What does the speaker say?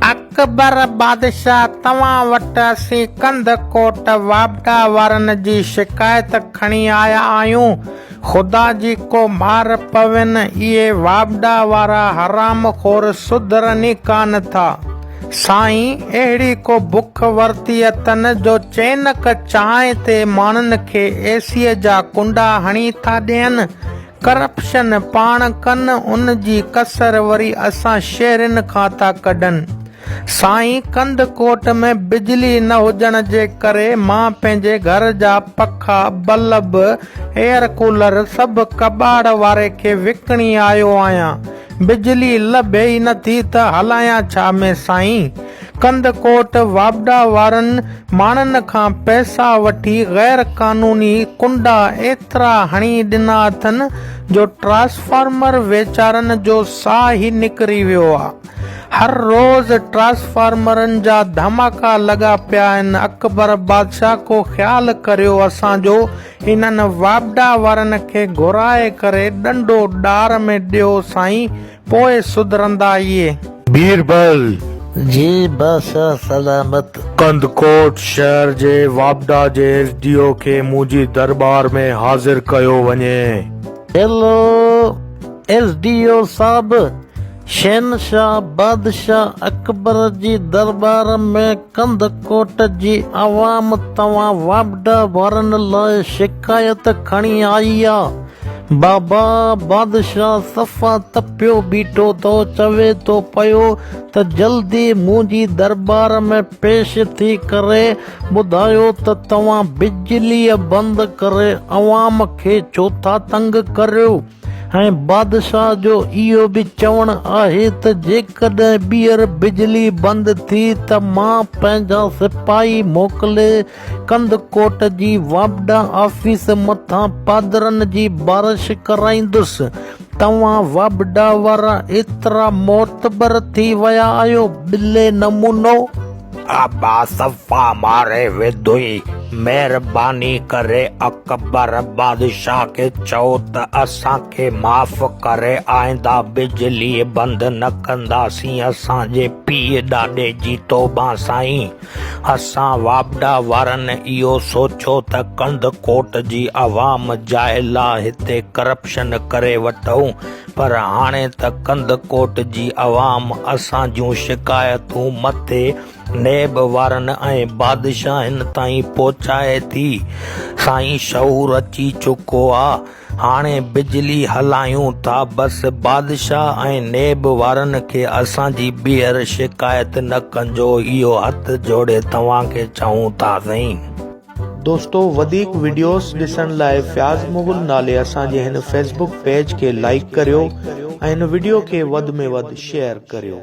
अकबर बादशाह तव्हां वटि असीं कंध कोट वाबडा वारनि जी शिकायत खणी आया आहियूं। ख़ुदा जी को मार पवनि, इहे वाबडा वारा हराम खोर सुधरनि कान था। साईं, अहिड़ी को बुख वरती अथनि जो चैनक चांहि ते माण्हुनि खे एसीअ जा कुंडा हणी था ॾियनि। करप्शन पाण कनि, उन जी कसर वरी असां शहरनि खां था कढनि। साईं, कंध कोट में बिजली न हुजण जे करे मां पंहिंजे घर जा पखा, बल्ब, एयर कूलर सभु कबाड़ वारे खे विकिणी आयो आहियां। बिजली लभे ई नथी त हलायां छा में साईं। कंध कोट वाबडा वारनि माण्हुनि खां पैसा वठी गैर कानूनी कुंडा एतिरा हणी ॾिना अथनि जो ट्रांसफार्मर वीचारनि जो साह ई निकिरी वियो आहे। हर रोज़ ट्रांसफार्मरनि जा धमाका लॻा पिया आहिनि। अकबर बादशाह को ख़्यालु करियो असांजो, इन्हनि वाबडा वारनि खे घुराए करे ॾंडो ॾार में ॾियो साईं, पोइ सुधरंदा इहे। बीरबल जी बादशाह सलामत। कंदकोट शहर जे वाबडा जे एसडीओ खे मुंहिंजी दरबार में हाज़िर कयो वञे। हेलो एसडीओ साहब, शहनशाह बादशाह अकबर जी दरबार में कंदकोट जी आवाम तव्हां वाबडा वारनि लाइ शिकायत खणी आई आहे। बाबा बादशाह सफ़ा तपियो बीठो तो चवे तो पियो त जल्दी मुंहिंजी दरबार में पेश थी करे ॿुधायो त तव्हां बिजली बंदि करे अवाम खे छो था तंग करियो। ऐं बादशाह जो इहो बि चवणु आहे त जेकॾहिं ॿीहर बिजली बंदि थी त मां पंहिंजा सिपाही मोकिले कंदकोट जी वाबडा ऑफिस मथां पादरनि जी बारिश कराईंदुसि। तव्हां वाबडा वारा एतिरा मोतबर थी विया आहियो बिले नमूनो। अबा सफ़ा मारे विधुई, महिरबानी करे अकबर बादशाह खे चओ त असांखे माफ़ करे आईंदा बिजली बंदि न कंदासीं। असांजे पीउ ॾाॾे जी तौबा साईं। असां वाबडा वारनि इहो सोचियो त कंदकोट जी आवाम जाइल आहे, हिते करप्शन करे वठूं, पर हाणे त कंदकोट जी आवाम असां जूं शिकायतूं मथे नेब वारनि ऐं बादशाहनि ताईं पहुचाए थी। साईं, शऊर अची चुको आहे, हाणे बिजली हलायूं था। बसि बादशाह ऐं नेब वारनि खे असांजी ॿीहर शिकायत न कजो, इहो हथ जोड़े तव्हांखे चऊं था साईं। दोस्तो, वधीक वीडियोस ॾिसण लाइ फयाज़ मुग़ल नाले असांजे हिन फेसबुक पेज खे लाइक करियो ऐं हिन वीडियो खे वधि में वधि शेयर करियो।